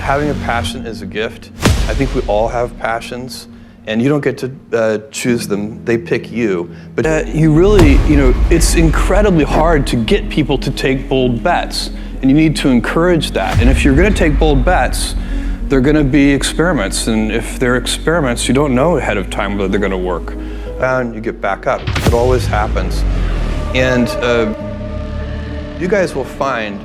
Having a passion is a gift. I think we all have passions, and you don't get to choose them, they pick you. But you really, it's incredibly hard to get people to take bold bets, and you need to encourage that. And if you're gonna take bold bets, they're gonna be experiments, and if they're experiments, you don't know ahead of time whether they're gonna work. And you get back up. It always happens. And you guys will find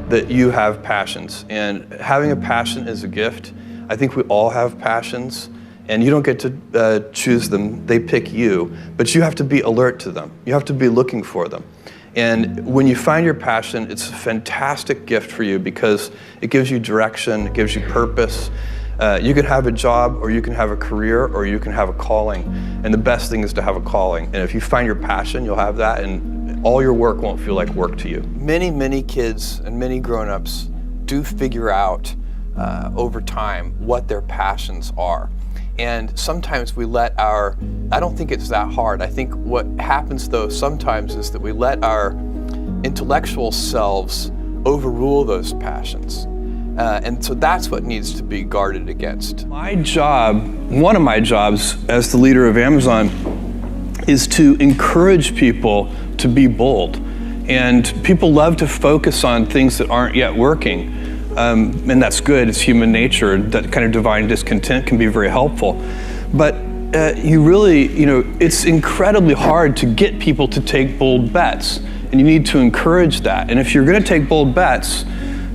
that you have passions, and having a passion is a gift. I think we all have passions, and you don't get to choose them, they pick you, but you have to be alert to them. You have to be looking for them. And when you find your passion, it's a fantastic gift for you because it gives you direction, it gives you purpose. You can have a job, or you can have a career, or you can have a calling. And the best thing is to have a calling. And if you find your passion, you'll have that, and all your work won't feel like work to you. Many kids and many grown-ups do figure out over time what their passions are. And sometimes we let I don't think it's that hard. I think what happens though sometimes is that we let our intellectual selves overrule those passions. And so that's what needs to be guarded against. My job, one of my jobs as the leader of Amazon, is to encourage people to be bold. And people love to focus on things that aren't yet working. And that's good, it's human nature. That kind of divine discontent can be very helpful. But you really, it's incredibly hard to get people to take bold bets. And you need to encourage that. And if you're gonna take bold bets,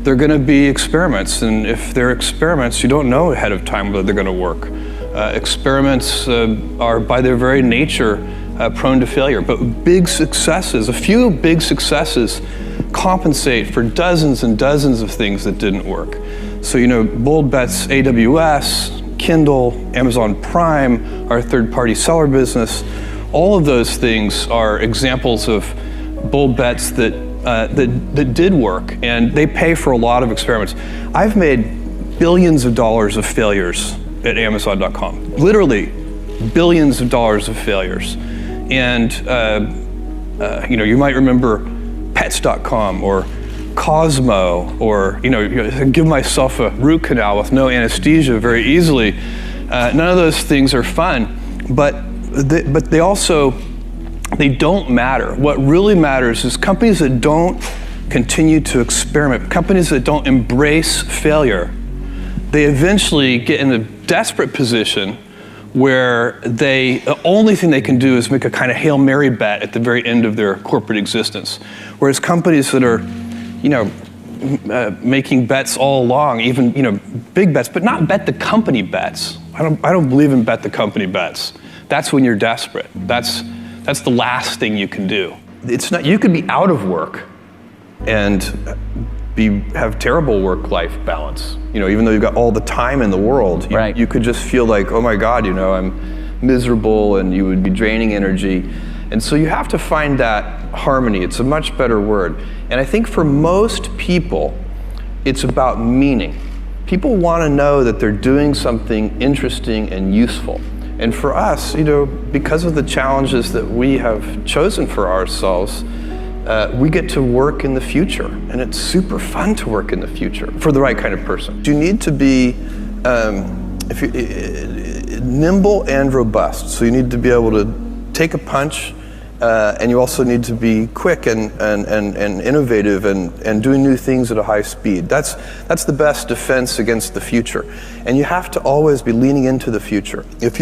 they're gonna be experiments. And if they're experiments, you don't know ahead of time whether they're gonna work. Experiments are by their very nature prone to failure, but a few big successes compensate for dozens and dozens of things that didn't work. So, bold bets, AWS, Kindle, Amazon Prime, our third-party seller business, all of those things are examples of bold bets that did work, and they pay for a lot of experiments. I've made billions of dollars of failures at Amazon.com, literally billions of dollars of failures. And you might remember Pets.com or Cosmo, or give myself a root canal with no anesthesia very easily. None of those things are fun, but they don't matter. What really matters is companies that don't continue to experiment, companies that don't embrace failure. They eventually get in a desperate position where the only thing they can do is make a kind of Hail Mary bet at the very end of their corporate existence. Whereas companies that are, making bets all along, even, big bets, but not bet the company bets. I don't believe in bet the company bets. That's when you're desperate. That's the last thing you can do. It's not, you could be out of work and have terrible work-life balance. Even though you've got all the time in the world, right. You could just feel like, oh my God, I'm miserable, and you would be draining energy. And so you have to find that harmony. It's a much better word. And I think for most people, it's about meaning. People want to know that they're doing something interesting and useful. And for us, because of the challenges that we have chosen for ourselves, we get to work in the future, and it's super fun to work in the future for the right kind of person. You need to be nimble and robust. So you need to be able to take a punch, and you also need to be quick and innovative and doing new things at a high speed. That's the best defense against the future. And you have to always be leaning into the future. If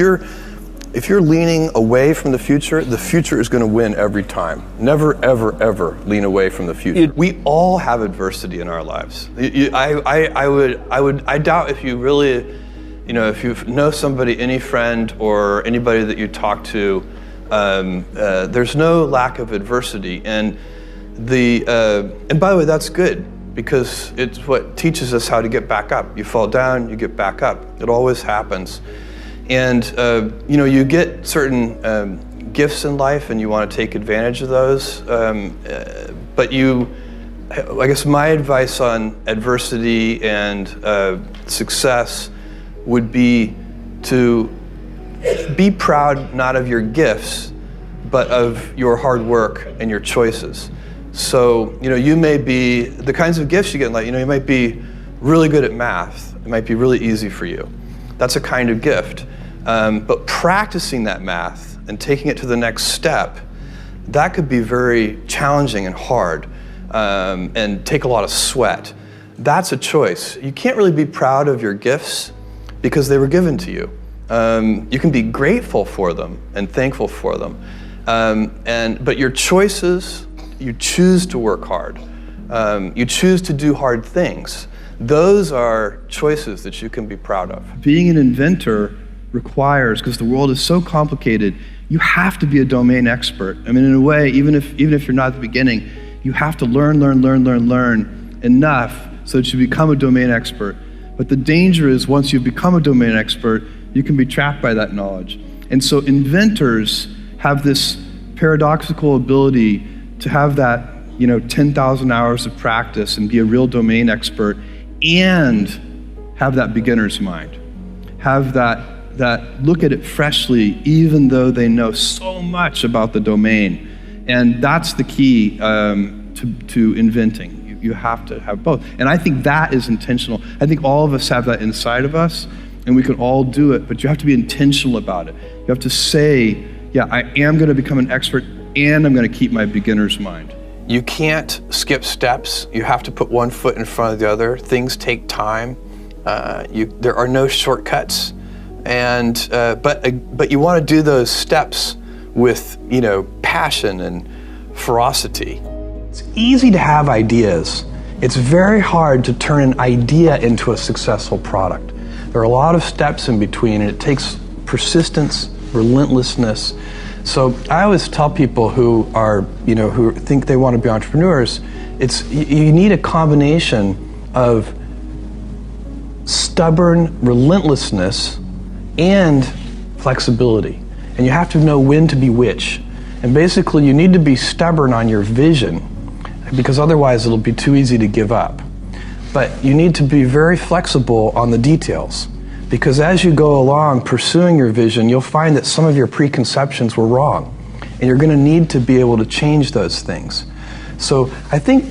you're leaning away from the future is going to win every time. Never, ever, ever lean away from the future. We all have adversity in our lives. I doubt if you really, if you know somebody, any friend or anybody that you talk to, there's no lack of adversity. And by the way, that's good, because it's what teaches us how to get back up. You fall down, you get back up. It always happens. And you get certain gifts in life, and you want to take advantage of those. But I guess my advice on adversity and success would be to be proud not of your gifts, but of your hard work and your choices. So, you may be, the kinds of gifts you get in life, you might be really good at math, It might be really easy for you. That's a kind of gift. But practicing that math and taking it to the next step, that could be very challenging and hard and take a lot of sweat. That's a choice. You can't really be proud of your gifts because they were given to you. You can be grateful for them and thankful for them. But your choices, you choose to work hard. You choose to do hard things. Those are choices that you can be proud of. Being an inventor requires, because the world is so complicated, you have to be a domain expert. I mean, in a way, even if you're not at the beginning, you have to learn enough so that you become a domain expert. But the danger is once you become a domain expert, you can be trapped by that knowledge. And so inventors have this paradoxical ability to have that 10,000 hours of practice and be a real domain expert and have that beginner's mind. Have that look at it freshly, even though they know so much about the domain. And that's the key to inventing. You have to have both. And I think that is intentional. I think all of us have that inside of us, and we can all do it, but you have to be intentional about it. You have to say, yeah, I am going to become an expert, and I'm going to keep my beginner's mind. You can't skip steps. You have to put one foot in front of the other. Things take time. There are no shortcuts, but you want to do those steps with passion and ferocity. It's easy to have ideas. It's very hard to turn an idea into a successful product. There are a lot of steps in between, and it takes persistence, relentlessness. So I always tell people who think they want to be entrepreneurs, you need a combination of stubborn relentlessness and flexibility. And you have to know when to be which. And basically you need to be stubborn on your vision, because otherwise it'll be too easy to give up. But you need to be very flexible on the details, because as you go along pursuing your vision, you'll find that some of your preconceptions were wrong, and you're going to need to be able to change those things. So I think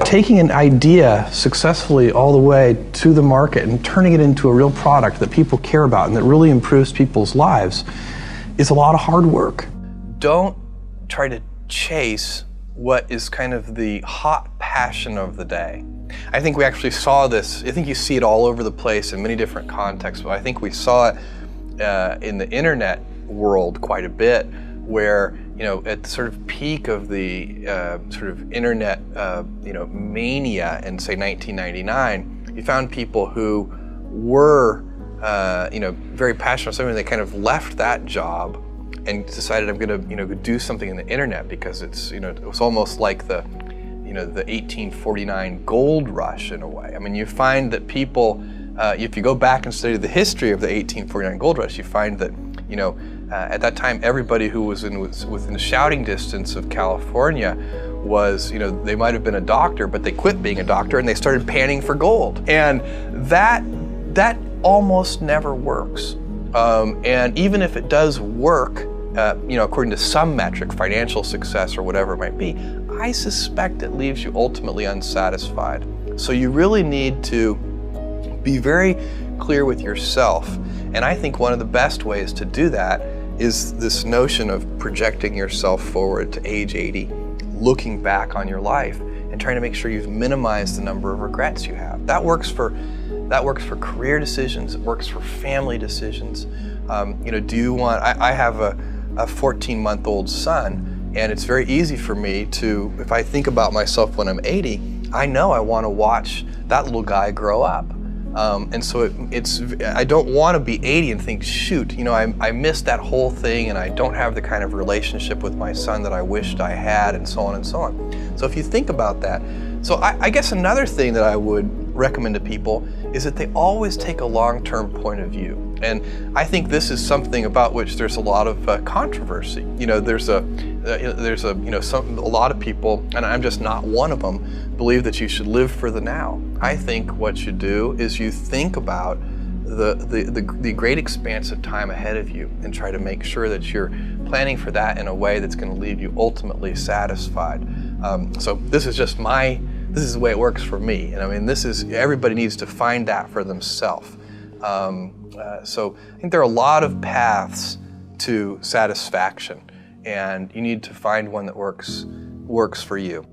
taking an idea successfully all the way to the market and turning it into a real product that people care about and that really improves people's lives is a lot of hard work. Don't try to chase what is kind of the hot passion of the day. I think we actually saw this. I think you see it all over the place in many different contexts, but I think we saw it in the internet world quite a bit, where at the sort of peak of the sort of internet mania in say 1999, you found people who were very passionate about something. They kind of left that job and decided, I'm going to do something in the internet, because it's it was almost like the 1849 gold rush in a way. I mean, you find that people, if you go back and study the history of the 1849 gold rush, you find that at that time everybody who was within shouting distance of California was they might have been a doctor, but they quit being a doctor and they started panning for gold, and that almost never works. And even if it does work, according to some metric, financial success or whatever it might be, I suspect it leaves you ultimately unsatisfied. So you really need to be very clear with yourself. And I think one of the best ways to do that is this notion of projecting yourself forward to age 80, looking back on your life and trying to make sure you've minimized the number of regrets you have. That works for career decisions. It works for family decisions. Do you want? I have a 14-month-old son, and it's very easy for me to, if I think about myself when I'm 80, I know I want to watch that little guy grow up. And so I don't want to be 80 and think, shoot, I missed that whole thing, and I don't have the kind of relationship with my son that I wished I had, and so on and so on. So if you think about that, so I guess another thing that I would recommend to people is that they always take a long-term point of view. And I think this is something about which there's a lot of controversy. There's a lot of people, and I'm just not one of them, believe that you should live for the now. I think what you do is you think about the great expanse of time ahead of you and try to make sure that you're planning for that in a way that's going to leave you ultimately satisfied. So this is just my this is the way it works for me. And I mean, everybody needs to find that for themselves. So I think there are a lot of paths to satisfaction, and you need to find one that works for you.